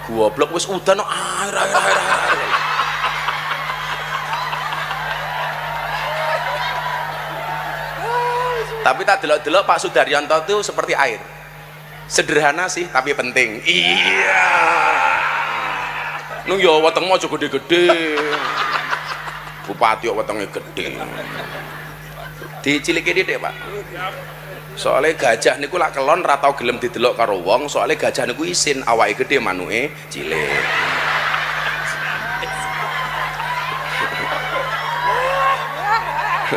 Goblok wis udan kok air. Tapi tak delok-delok Pak Sudaryanto itu seperti air. Sederhana sih tapi penting. Iya. Nung yo wetengmu aja gede-gede. Bupati kok wetenge gede. Dicilike dhek, Pak. Soalnya gajah niku lak kelon ra tau gelem didelok karo wong, soalnya gajah niku isin, awake gede manuke cilik.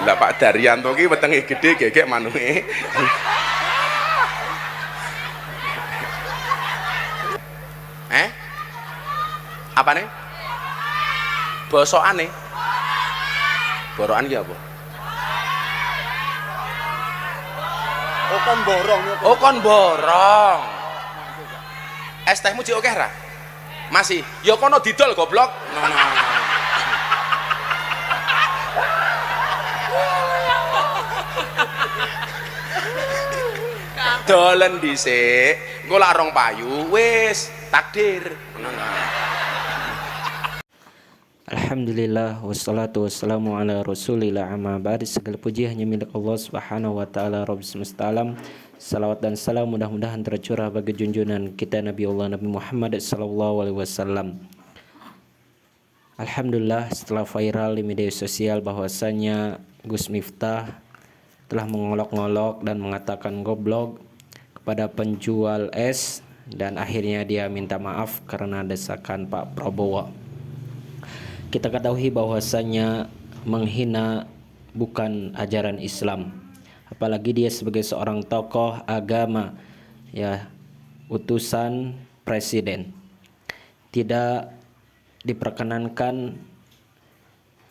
Lah Pak Daryanto ki wetenge gede gegek manuke. Apa nih? Bosokane. Borokan ki apa? Oh kon borong. Oh kon borong. Es tehmu jek akeh ra? Masih. Ya kono didol goblok. Dolen dhisik, engko lak rong payu wis takdir. Alhamdulillah wassalatu wassalamu ala rasulillah amma ba'd. Segala puji hanya milik Allah subhanahu wa ta'ala Rabb semesta alam. Salawat dan salam mudah-mudahan tercurah bagi junjungan kita Nabi Allah Nabi Muhammad sallallahu alaihi wasallam. Alhamdulillah setelah viral di media sosial bahwasanya Gus Miftah telah mengolok-ngolok dan mengatakan goblok kepada penjual es dan akhirnya dia minta maaf karena desakan Pak Prabowo. Kita ketahui bahwasanya menghina bukan ajaran Islam, apalagi dia sebagai seorang tokoh agama, ya, utusan presiden, tidak diperkenankan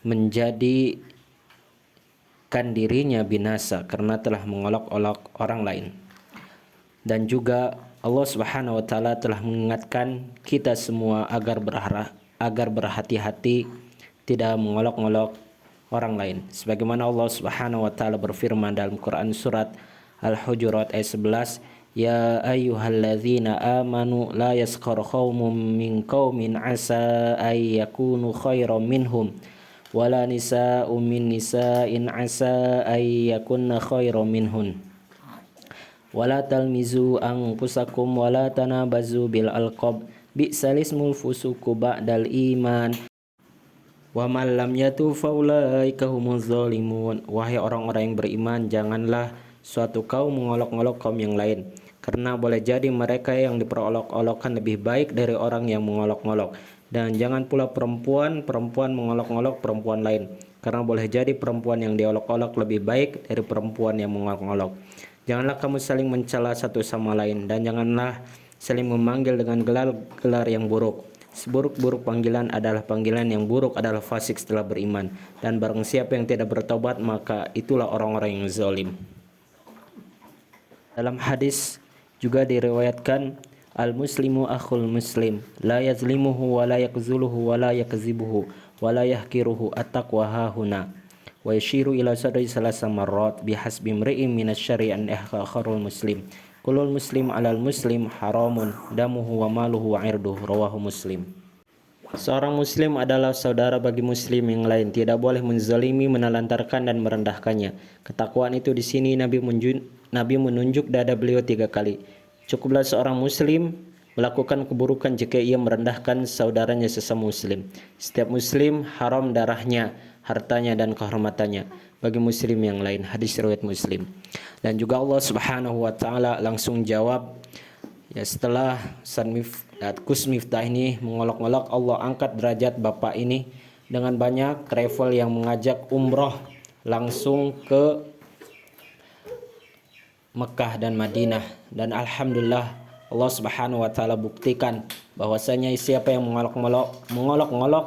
menjadikan dirinya binasa karena telah mengolok-olok orang lain. Dan juga Allah Subhanahu wa taala telah mengingatkan kita semua agar berhati-hati tidak mengolok-olok orang lain. Sebagaimana Allah Subhanahu wa taala berfirman dalam Quran surat Al-Hujurat ayat 11, "Ya ayyuhalladzina amanu la yaskhar qaumun min qaumin asa ay yakunu khairan minhum wala nisa'un min nisa'in asa ay yakunna khairan minhun. Wala talmizu anfusakum wala tanabazu bil alqab bi'sal ismul fusuqu ba'dal iman wa man lam yatub faulaika humuz zalimun." Wahai orang-orang yang beriman, janganlah suatu kaum mengolok-olok kaum yang lain, karena boleh jadi mereka yang diperolok-olokkan lebih baik dari orang yang mengolok-olok. Dan jangan pula perempuan mengolok-olok perempuan lain, karena boleh jadi perempuan yang diolok-olok lebih baik dari perempuan yang mengolok-olok. Janganlah kamu saling mencela satu sama lain, dan janganlah saling memanggil dengan gelar-gelar yang buruk. Seburuk-buruk panggilan adalah panggilan yang buruk adalah fasik setelah beriman. Dan barang siapa yang tidak bertobat, maka itulah orang-orang yang zalim. Dalam hadis juga diriwayatkan, al-muslimu akhul muslim, la yazlimuhu wa la yakzuluhu wa la yakzibuhu wa la yahkiruhu at-taqwa hahuna. Wa yashiru ila sadri salasa marrat bihasbi imri'in minasyari an akharul muslim. Kulul muslim alal muslim haramun damuhu wa maluhu wa irduhu, rawahu Muslim. Seorang muslim adalah saudara bagi muslim yang lain, tidak boleh menzalimi, menelantarkan dan merendahkannya. Ketakwaan itu di sini Nabi menunjuk dada beliau 3 kali. Cukuplah seorang muslim melakukan keburukan jika ia merendahkan saudaranya sesama muslim. Setiap muslim haram darahnya, hartanya dan kehormatannya bagi muslim yang lain. Hadis riwayat Muslim. Dan juga Allah Subhanahu wa taala langsung jawab, ya, setelah Gus Miftah ini mengolok-olok, Allah angkat derajat bapak ini dengan banyak travel yang mengajak umroh langsung ke Mekah dan Madinah. Dan alhamdulillah Allah Subhanahu wa taala buktikan bahwasanya siapa yang mengolok-ngolok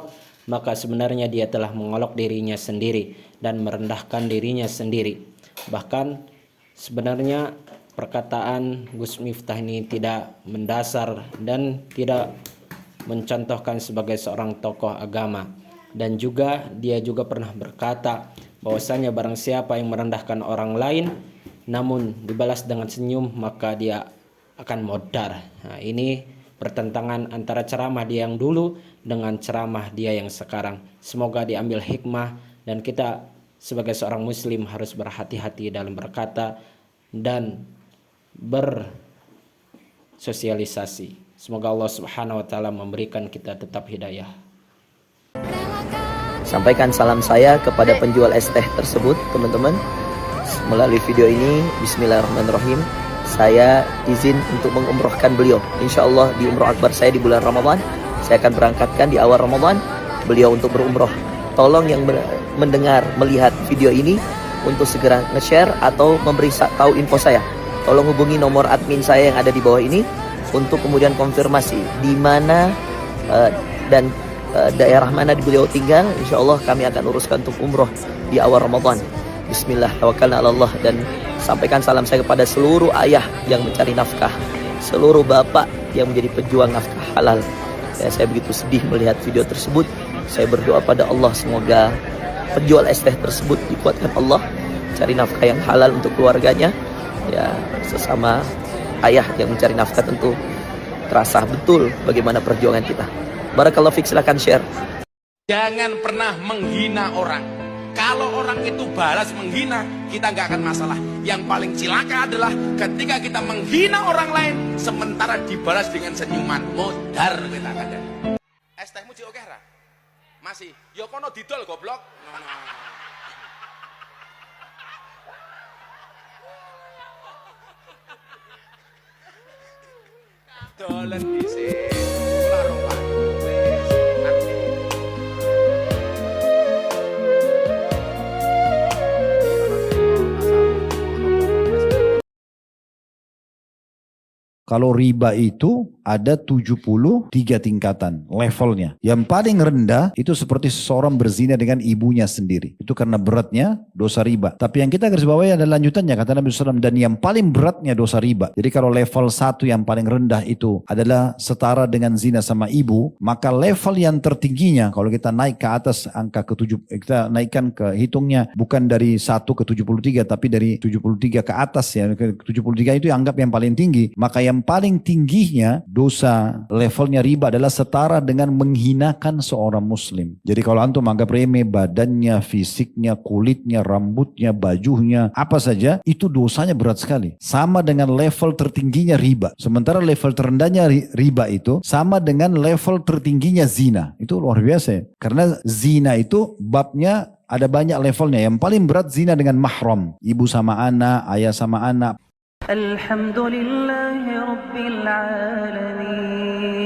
maka sebenarnya dia telah mengolok dirinya sendiri dan merendahkan dirinya sendiri. Bahkan sebenarnya perkataan Gus Miftah ini tidak mendasar dan tidak mencontohkan sebagai seorang tokoh agama. Dan juga dia juga pernah berkata bahwasanya barang siapa yang merendahkan orang lain namun dibalas dengan senyum maka dia akan modar. Nah, ini pertentangan antara ceramah dia yang dulu dengan ceramah dia yang sekarang. Semoga diambil hikmah dan kita sebagai seorang muslim harus berhati-hati dalam berkata dan bersosialisasi. Semoga Allah Subhanahu wa taala memberikan kita tetap hidayah. Sampaikan salam saya kepada penjual es teh tersebut, teman-teman. Melalui video ini, bismillahirrahmanirrahim, saya izin untuk mengumrohkan beliau. Insya Allah di umroh akbar saya di bulan Ramadan, saya akan berangkatkan di awal Ramadan beliau untuk berumroh. Tolong yang mendengar, melihat video ini untuk segera nge-share atau memberi tahu info saya. Tolong hubungi nomor admin saya yang ada di bawah ini untuk kemudian konfirmasi di mana dan daerah mana beliau tinggal. Insya Allah kami akan uruskan untuk umroh di awal Ramadan. Bismillah, tawakkalna ala Allah. Dan sampaikan salam saya kepada seluruh ayah yang mencari nafkah, seluruh bapak yang menjadi pejuang nafkah halal. Saya begitu sedih melihat video tersebut. Saya berdoa pada Allah semoga penjual es teh tersebut dikuatkan Allah, cari nafkah yang halal untuk keluarganya. Ya, sesama ayah yang mencari nafkah tentu terasa betul bagaimana perjuangan kita. Barakallahu fiik, silakan share. Jangan pernah menghina orang. Kalau orang itu balas menghina, kita nggak akan masalah. Yang paling cilaka adalah ketika kita menghina orang lain, sementara dibalas dengan senyuman. Modar kita kadang. Es tehmu ci oke ra? Masih. Yo kono didol goblok. Dolen dhisik. Larung Pak. Wis, nanti. Kalau riba itu ada 73 tingkatan levelnya. Yang paling rendah itu seperti seseorang berzina dengan ibunya sendiri. Itu karena beratnya dosa riba. Tapi yang kita garis bawahi adalah lanjutannya, kata Nabi SAW, dan yang paling beratnya dosa riba. Jadi kalau level 1 yang paling rendah itu adalah setara dengan zina sama ibu, maka level yang tertingginya kalau kita naik ke atas angka kita naikkan ke hitungnya bukan dari 1 ke 73 tapi dari 73 ke atas ya. Ke 73 itu anggap yang paling tinggi. Maka yang paling tingginya dosa levelnya riba adalah setara dengan menghinakan seorang muslim. Jadi kalau antum anggap remeh badannya, fisiknya, kulitnya, rambutnya, bajunya, apa saja, itu dosanya berat sekali. Sama dengan level tertingginya riba. Sementara level terendahnya riba itu sama dengan level tertingginya zina. Itu luar biasa ya. Karena zina itu babnya ada banyak levelnya. Yang paling berat zina dengan mahram. Ibu sama anak, ayah sama anak. الحمد لله رب العالمين